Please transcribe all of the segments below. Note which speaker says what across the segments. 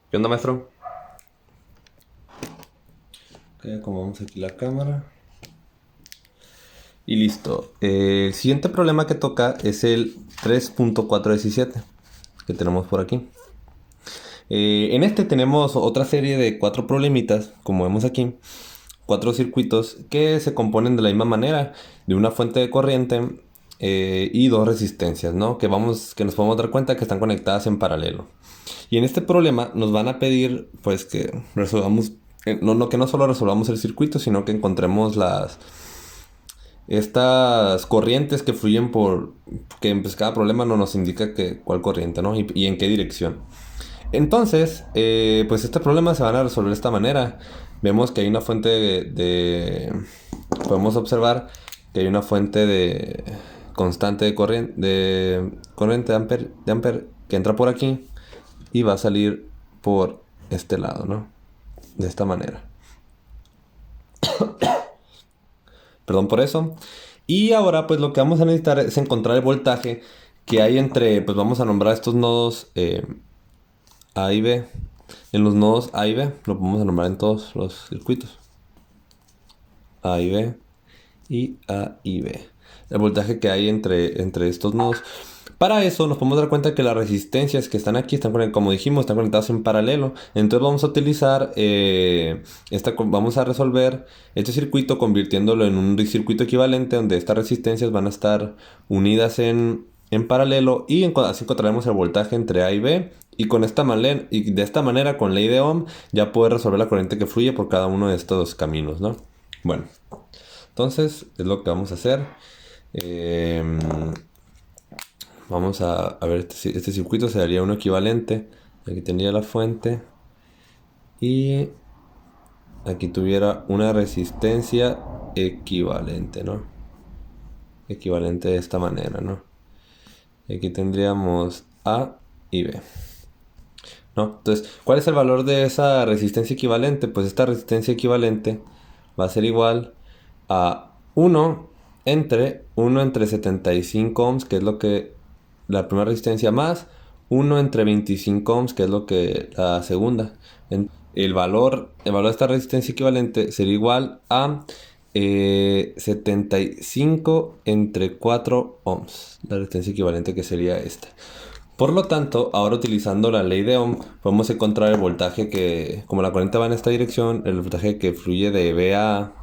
Speaker 1: ¿Qué onda, maestro? Ok, acomodamos aquí la cámara. Y listo. El siguiente problema que toca es el 3.417 que tenemos por aquí. En este tenemos otra serie de cuatro problemitas, como vemos aquí. Cuatro circuitos que se componen de la misma manera, de una fuente de corriente y dos resistencias, ¿no? Que nos podemos dar cuenta que están conectadas en paralelo. Y en este problema nos van a pedir, pues, que resolvamos, que no solo resolvamos el circuito, sino que encontremos estas corrientes que fluyen que pues, cada problema no nos indica cuál corriente, ¿no? Y en qué dirección. Entonces, pues este problema se van a resolver de esta manera. Vemos que hay una fuente podemos observar que hay una fuente de constante de corriente de amper que entra por aquí y va a salir por este lado, ¿no? De esta manera. Perdón por eso. Y ahora pues lo que vamos a necesitar es encontrar el voltaje que hay pues vamos a nombrar estos nodos A y B. En los nodos A y B lo vamos a nombrar en todos los circuitos. A y B y A y B. El voltaje que hay entre estos nodos. Para eso nos podemos dar cuenta que las resistencias que están aquí como dijimos, están conectadas en paralelo. Entonces vamos a utilizar vamos a resolver este circuito convirtiéndolo en un circuito equivalente donde estas resistencias van a estar unidas en paralelo y así encontraremos el voltaje entre A y B. Y de esta manera, con ley de Ohm, ya puede resolver la corriente que fluye por cada uno de estos caminos, ¿no? Bueno, entonces es lo que vamos a hacer. Eh, Vamos a ver, este circuito se daría uno equivalente. Aquí tendría la fuente. Y aquí tuviera una resistencia equivalente, ¿no? Equivalente de esta manera, ¿no? Y aquí tendríamos A y B, ¿no? Entonces, ¿cuál es el valor de esa resistencia equivalente? Pues esta resistencia equivalente va a ser igual a uno entre 75 ohms, que es lo que la primera resistencia, más uno entre 25 ohms, que es lo que la segunda. El valor de esta resistencia equivalente sería igual a 75 entre 4 ohms, la resistencia equivalente que sería esta. Por lo tanto, ahora utilizando la ley de Ohm, podemos encontrar el voltaje como la corriente va en esta dirección, el voltaje que fluye de B a A,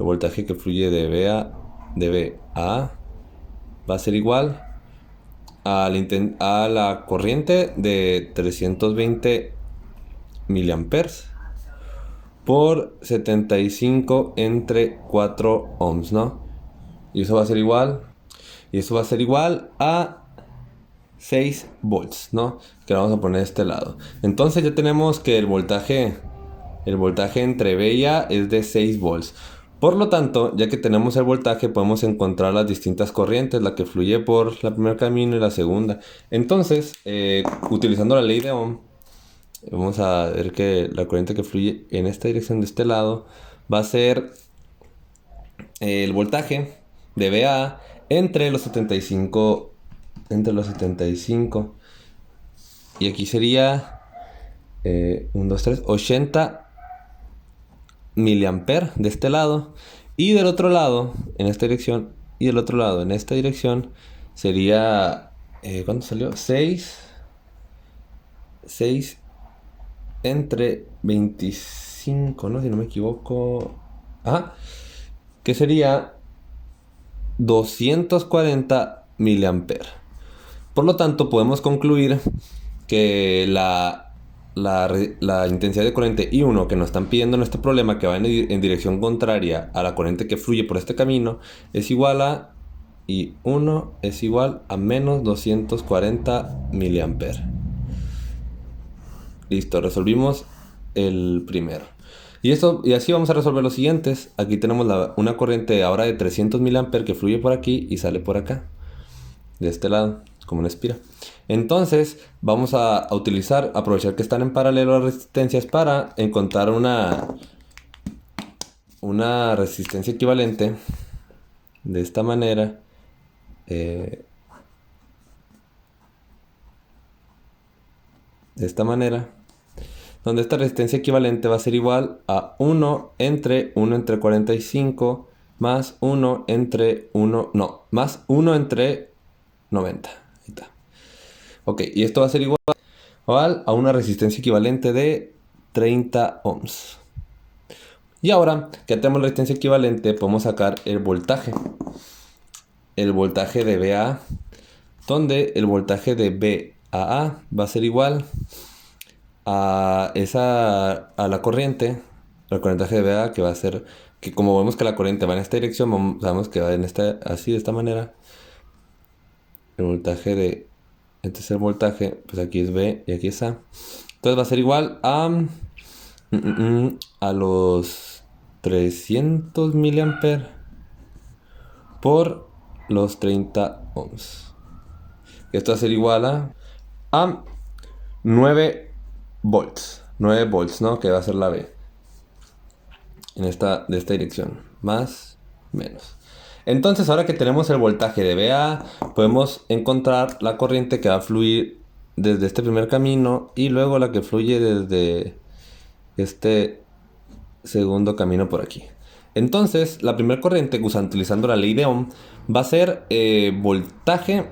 Speaker 1: el voltaje que fluye de B a A va a ser igual a la corriente de 320 miliamperes por 75 entre 4 ohms, ¿no? Y eso va a ser igual a 6 volts, ¿no? Que lo vamos a poner de este lado. Entonces ya tenemos que el voltaje entre B y A es de 6 volts. Por lo tanto, ya que tenemos el voltaje, podemos encontrar las distintas corrientes, la que fluye por el primer camino y la segunda. Entonces, utilizando la ley de Ohm, vamos a ver que la corriente que fluye en esta dirección de este lado va a ser el voltaje de BA entre los 75, y aquí sería 1, 2, 3, 80 miliamper de este lado, y del otro lado en esta dirección, y del otro lado en esta dirección sería ¿cuánto salió? 6 entre 25, ¿no? Si no me equivoco. Ah, que sería 240 miliamperes. Por lo tanto, podemos concluir que la intensidad de corriente I1 que nos están pidiendo en este problema, que va en dirección contraria a la corriente que fluye por este camino, es igual a I1 es igual a menos 240 miliamperes. Listo, resolvimos el primero. Y así vamos a resolver los siguientes. Aquí tenemos una corriente ahora de 300 miliamperes que fluye por aquí y sale por acá, de este lado, como una espira. Entonces vamos a aprovechar que están en paralelo las resistencias para encontrar una resistencia equivalente de esta manera. De esta manera. donde esta resistencia equivalente va a ser igual a 1 entre 45 más 1 entre 1, no, más 1 entre 90. Ahí está. Ok, y esto va a ser igual a una resistencia equivalente de 30 ohms. Y ahora que tenemos la resistencia equivalente, podemos sacar el voltaje. El voltaje de VA, donde el voltaje de VAA va a ser igual a la corriente, el voltaje de VA, que va a ser, que como vemos que la corriente va en esta dirección, sabemos que va en así, de esta manera. El voltaje de, este es el voltaje, pues aquí es V y aquí es A. Entonces va a ser igual a los 300 miliamperes por los 30 ohms. Esto va a ser igual a 9 volts. 9 volts, ¿no? Que va a ser la V. De esta dirección. Más, menos. Entonces, ahora que tenemos el voltaje de VA, podemos encontrar la corriente que va a fluir desde este primer camino y luego la que fluye desde este segundo camino por aquí. Entonces, la primera corriente, utilizando la ley de Ohm, va a ser voltaje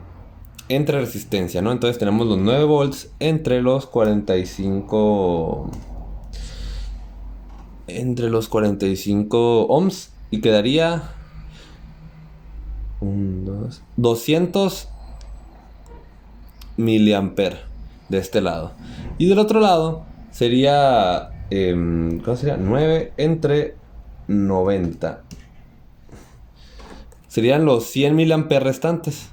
Speaker 1: entre resistencia, ¿no? Entonces tenemos los 9 volts entre los 45 ohms y quedaría 200 miliamperes de este lado. Y del otro lado sería ¿cómo sería? 9 entre 90. Serían los 100 miliamperes restantes.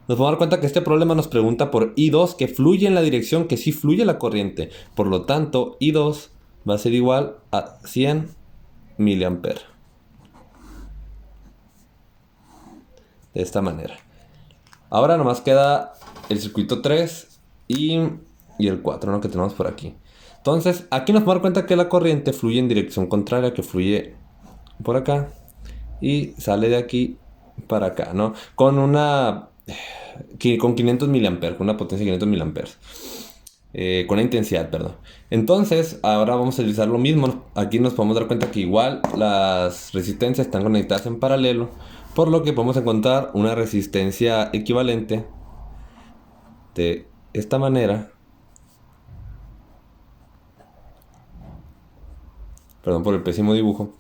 Speaker 1: Nos vamos a dar cuenta que este problema nos pregunta por I2, que fluye en la dirección que sí fluye la corriente. Por lo tanto, I2 va a ser igual a 100 miliamperes. De esta manera. Ahora nomás queda el circuito 3 y el 4, ¿no? Que tenemos por aquí. Entonces, aquí nos vamos a dar cuenta que la corriente fluye en dirección contraria, que fluye por acá y sale de aquí para acá, ¿no? Con 500 miliamperes, con una potencia de 500 miliamperes. Con la intensidad, perdón. Entonces, ahora vamos a utilizar lo mismo. Aquí nos podemos dar cuenta que igual las resistencias están conectadas en paralelo, por lo que podemos encontrar una resistencia equivalente de esta manera. Perdón por el pésimo dibujo.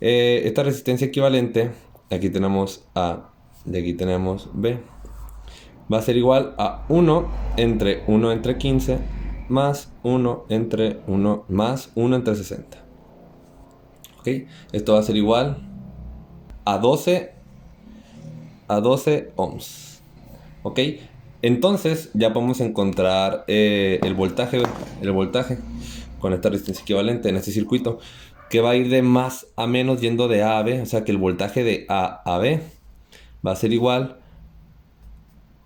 Speaker 1: Esta resistencia equivalente, aquí tenemos A y aquí tenemos B, va a ser igual a 1 entre 15 más 1 entre 1 más 1 entre 60. ¿Ok? Esto va a ser igual a 12 ohms. ¿Ok? Entonces ya podemos encontrar el voltaje con esta resistencia equivalente en este circuito, que va a ir de más a menos yendo de A a B. O sea que el voltaje de A a B va a ser igual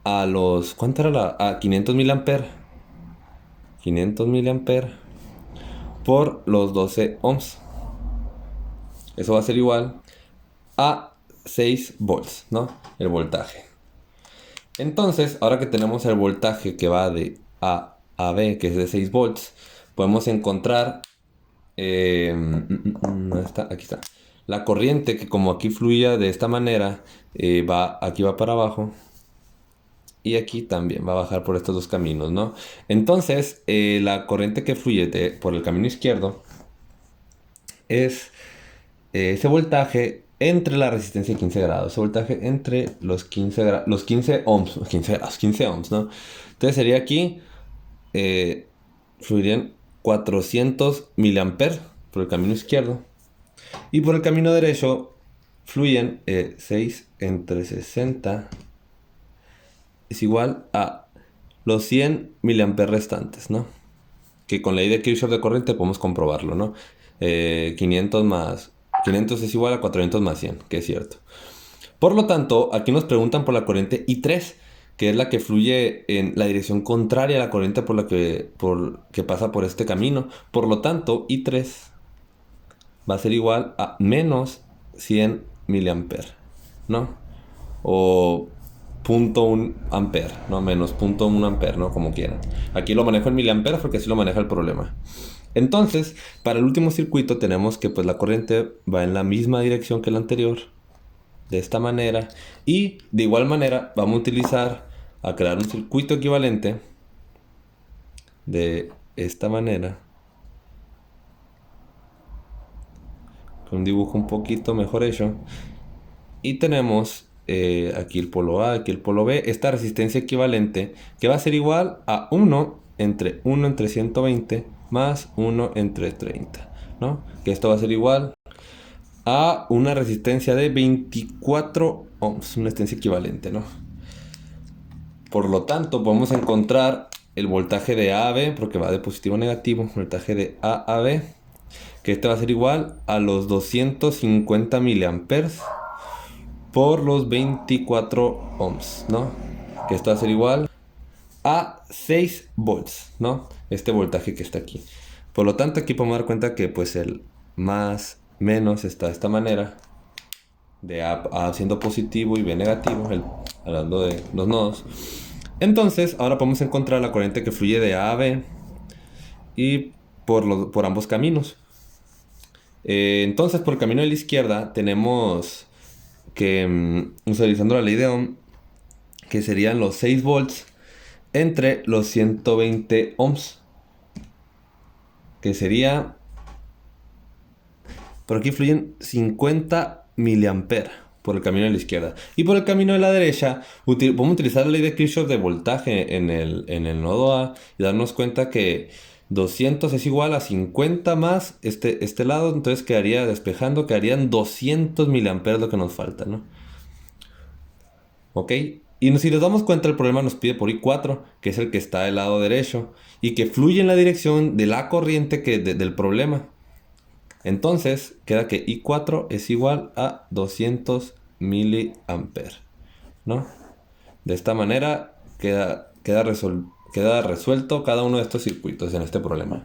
Speaker 1: a los... ¿Cuánto era a 500 miliamperes? 500 miliamperes por los 12 ohms. Eso va a ser igual a 6 volts, ¿no? El voltaje. Entonces, ahora que tenemos el voltaje que va de A a B, que es de 6 volts, podemos encontrar... ¿dónde está? Aquí está. La corriente que, como aquí fluía de esta manera, aquí va para abajo. Y aquí también va a bajar por estos dos caminos, ¿no? Entonces, la corriente que fluye por el camino izquierdo es ese voltaje entre la resistencia de 15 grados. Ese voltaje entre los 15 ohms. 15 ohms, ¿no? Entonces sería aquí, fluirían 400 miliamperes por el camino izquierdo. Y por el camino derecho fluyen 6 entre 60 es igual a los 100 miliamperes restantes, ¿no? Que con la ley de Kirchhoff de corriente podemos comprobarlo, ¿no? 500 es igual a 400 más 100, que es cierto. Por lo tanto, aquí nos preguntan por la corriente I3, que es la que fluye en la dirección contraria a la corriente que pasa por este camino. Por lo tanto, I3 va a ser igual a menos 100 miliamperes, ¿no? O .1 ampere, ¿no? Menos .1 ampere, ¿no? Como quieran. Aquí lo manejo en miliamperes porque así lo maneja el problema. Entonces, para el último circuito tenemos que pues la corriente va en la misma dirección que la anterior, de esta manera, y de igual manera vamos a utilizar a crear un circuito equivalente de esta manera, con un dibujo un poquito mejor hecho, y tenemos aquí el polo A, aquí el polo B, esta resistencia equivalente que va a ser igual a 1 entre 1/120 más 1/30, ¿no? Que esto va a ser igual a una resistencia de 24 ohms, una resistencia equivalente, ¿no? Por lo tanto, podemos encontrar el voltaje de A a B, porque va de positivo a negativo, voltaje de A a B, que este va a ser igual a los 250 miliamperes por los 24 ohms, ¿no? Que esto va a ser igual a 6 volts, ¿no? Este voltaje que está aquí. Por lo tanto, aquí podemos dar cuenta que pues el más menos está de esta manera, de A siendo positivo y B negativo, hablando de los nodos. Entonces, ahora podemos encontrar la corriente que fluye de A a B y por ambos caminos. Entonces, por el camino de la izquierda tenemos que, utilizando la ley de Ohm, que serían los 6 volts entre los 120 ohms, que sería, por aquí fluyen 50 miliamperes por el camino de la izquierda. Y por el camino de la derecha, podemos utilizar la ley de Kirchhoff de voltaje en el nodo A y darnos cuenta que 200 es igual a 50 más este lado, entonces quedaría despejando, quedarían 200 miliamperes lo que nos falta, ¿no? ¿Ok? Y si nos damos cuenta, el problema nos pide por I4, que es el que está del lado derecho, y que fluye en la dirección de la corriente del problema. Entonces, queda que I4 es igual a 200 miliamperes, ¿no? De esta manera queda resuelto cada uno de estos circuitos en este problema.